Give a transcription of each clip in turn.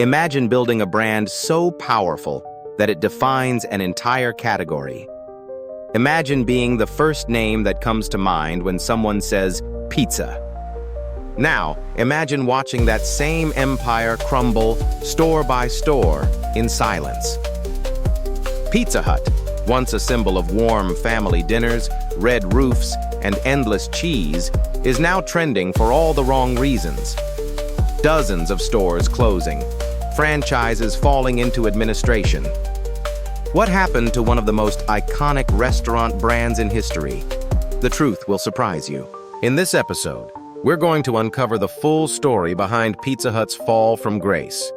Imagine building a brand so powerful that it defines an entire category. Imagine being the first name that comes to mind when someone says pizza. Now, imagine watching that same empire crumble store by store in silence. Pizza Hut, once a symbol of warm family dinners, red roofs, and endless cheese, is now trending for all the wrong reasons. Dozens of stores closing, franchises falling into administration. What happened to one of the most iconic restaurant brands in history? The truth will surprise you. In this episode, we're going to uncover the full story behind Pizza Hut's fall from grace.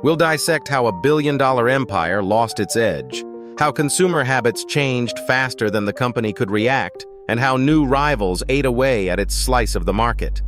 We'll dissect how a billion-dollar empire lost its edge, how consumer habits changed faster than the company could react, and how new rivals ate away at its slice of the market.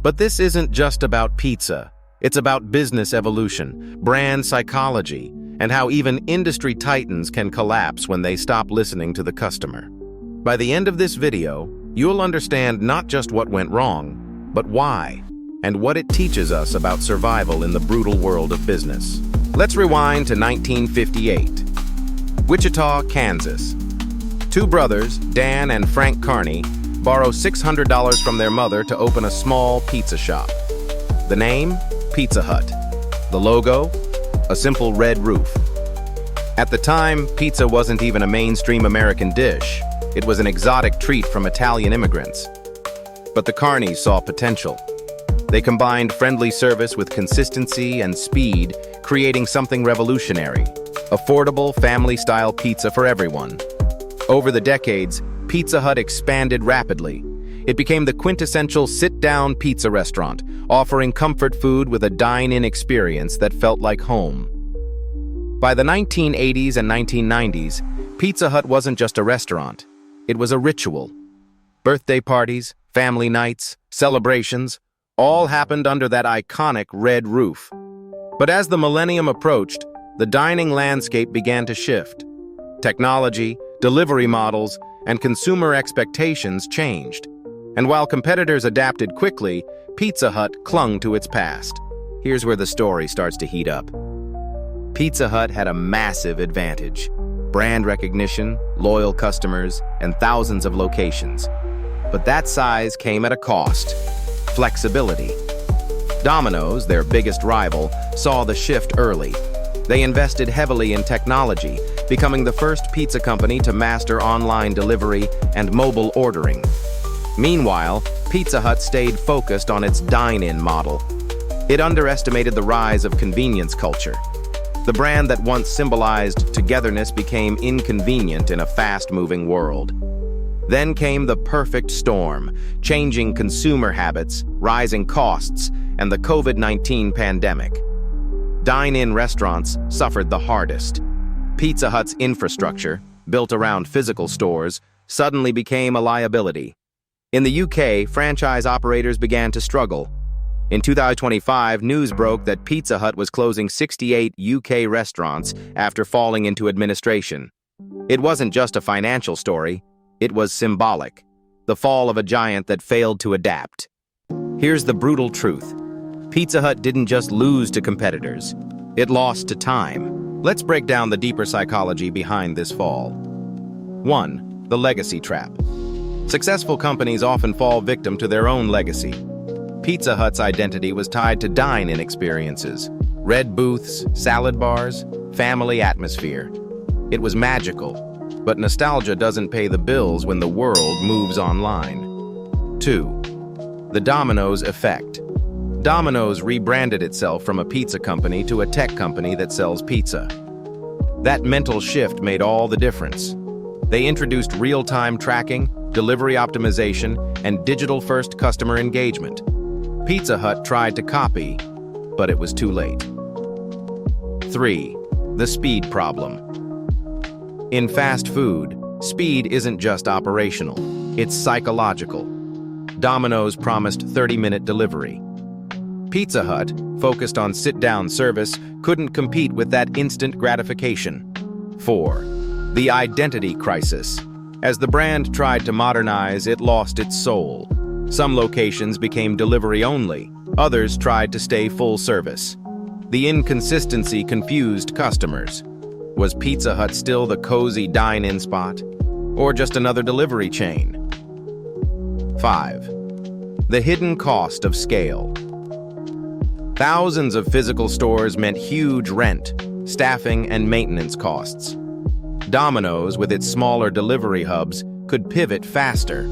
But this isn't just about pizza. It's about business evolution, brand psychology, and how even industry titans can collapse when they stop listening to the customer. By the end of this video, you'll understand not just what went wrong, but why, and what it teaches us about survival in the brutal world of business. Let's rewind to 1958. Wichita, Kansas. Two brothers, Dan and Frank Carney, borrow $600 from their mother to open a small pizza shop. The name? Pizza Hut. The logo? A simple red roof. At the time, pizza wasn't even a mainstream American dish. It was an exotic treat from Italian immigrants. But the Carneys saw potential. They combined friendly service with consistency and speed, creating something revolutionary: affordable, family-style pizza for everyone. Over the decades, Pizza Hut expanded rapidly. It became the quintessential sit-down pizza restaurant, offering comfort food with a dine-in experience that felt like home. By the 1980s and 1990s, Pizza Hut wasn't just a restaurant. It was a ritual. Birthday parties, family nights, celebrations, all happened under that iconic red roof. But as the millennium approached, the dining landscape began to shift. Technology, delivery models, and consumer expectations changed. And while competitors adapted quickly, Pizza Hut clung to its past. Here's where the story starts to heat up. Pizza Hut had a massive advantage: brand recognition, loyal customers, and thousands of locations. But that size came at a cost: flexibility. Domino's, their biggest rival, saw the shift early. They invested heavily in technology, becoming the first pizza company to master online delivery and mobile ordering. Meanwhile, Pizza Hut stayed focused on its dine-in model. It underestimated the rise of convenience culture. The brand that once symbolized togetherness became inconvenient in a fast-moving world. Then came the perfect storm: changing consumer habits, rising costs, and the COVID-19 pandemic. Dine-in restaurants suffered the hardest. Pizza Hut's infrastructure, built around physical stores, suddenly became a liability. In the UK, franchise operators began to struggle. In 2025, news broke that Pizza Hut was closing 68 UK restaurants after falling into administration. It wasn't just a financial story, it was symbolic: the fall of a giant that failed to adapt. Here's the brutal truth: Pizza Hut didn't just lose to competitors, it lost to time. Let's break down the deeper psychology behind this fall. 1. The legacy trap. Successful companies often fall victim to their own legacy. Pizza Hut's identity was tied to dine-in experiences: red booths, salad bars, family atmosphere. It was magical, but nostalgia doesn't pay the bills when the world moves online. 2. The Domino's effect. Domino's rebranded itself from a pizza company to a tech company that sells pizza. That mental shift made all the difference. They introduced real-time tracking, delivery optimization, and digital-first customer engagement. Pizza Hut tried to copy, but it was too late. 3. The speed problem. In fast food, speed isn't just operational, it's psychological. Domino's promised 30-minute delivery. Pizza Hut, focused on sit-down service, couldn't compete with that instant gratification. 4. The identity crisis. As the brand tried to modernize, it lost its soul. Some locations became delivery only, others tried to stay full service. The inconsistency confused customers. Was Pizza Hut still the cozy dine-in spot, or just another delivery chain? 5. The hidden cost of scale. Thousands of physical stores meant huge rent, staffing, and maintenance costs. Domino's, with its smaller delivery hubs, could pivot faster.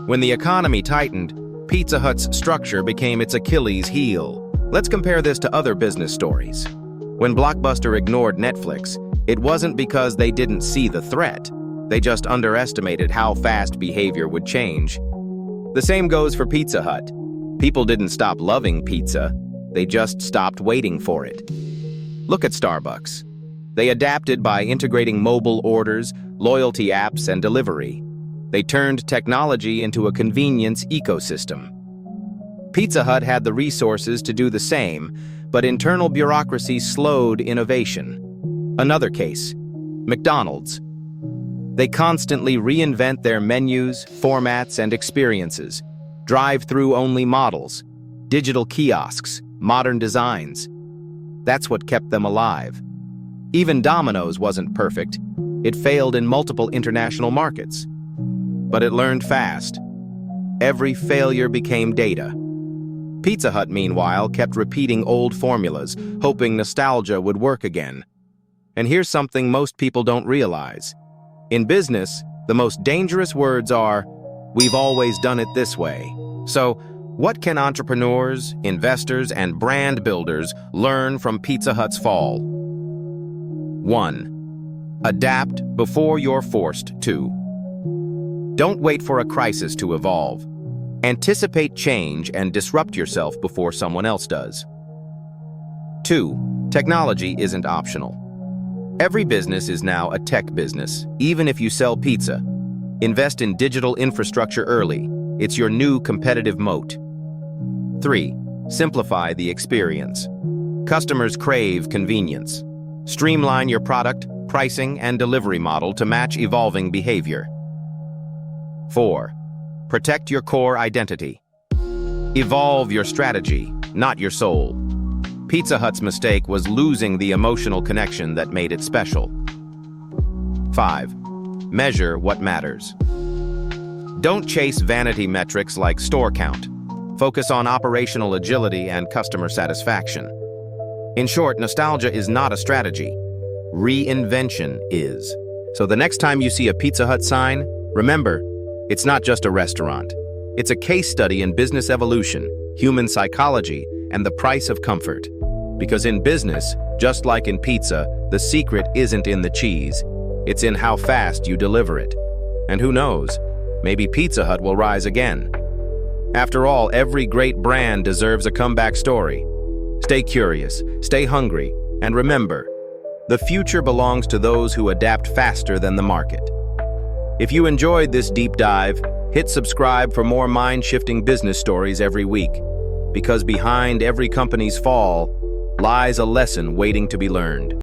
When the economy tightened, Pizza Hut's structure became its Achilles heel. Let's compare this to other business stories. When Blockbuster ignored Netflix, it wasn't because they didn't see the threat. They just underestimated how fast behavior would change. The same goes for Pizza Hut. People didn't stop loving pizza, they just stopped waiting for it. Look at Starbucks. They adapted by integrating mobile orders, loyalty apps, and delivery. They turned technology into a convenience ecosystem. Pizza Hut had the resources to do the same, but internal bureaucracy slowed innovation. Another case, McDonald's. They constantly reinvent their menus, formats, and experiences. Drive-through only models, digital kiosks, modern designs. That's what kept them alive. Even Domino's wasn't perfect. It failed in multiple international markets. But it learned fast. Every failure became data. Pizza Hut, meanwhile, kept repeating old formulas, hoping nostalgia would work again. And here's something most people don't realize. In business, the most dangerous words are, "We've always done it this way." So, what can entrepreneurs, investors, and brand builders learn from Pizza Hut's fall? 1. Adapt before you're forced to. Don't wait for a crisis to evolve. Anticipate change and disrupt yourself before someone else does. 2. Technology isn't optional. Every business is now a tech business, even if you sell pizza. Invest in digital infrastructure early. It's your new competitive moat. 3. Simplify the experience. Customers crave convenience. Streamline your product, pricing, and delivery model to match evolving behavior. 4. Protect your core identity. Evolve your strategy, not your soul. Pizza Hut's mistake was losing the emotional connection that made it special. 5. Measure what matters. Don't chase vanity metrics like store count. Focus on operational agility and customer satisfaction. In short, nostalgia is not a strategy. Reinvention is. So the next time you see a Pizza Hut sign, remember, it's not just a restaurant. It's a case study in business evolution, human psychology, and the price of comfort. Because in business, just like in pizza, the secret isn't in the cheese. It's in how fast you deliver it. And who knows, maybe Pizza Hut will rise again. After all, every great brand deserves a comeback story. Stay curious, stay hungry, and remember, the future belongs to those who adapt faster than the market. If you enjoyed this deep dive, hit subscribe for more mind-shifting business stories every week. Because behind every company's fall lies a lesson waiting to be learned.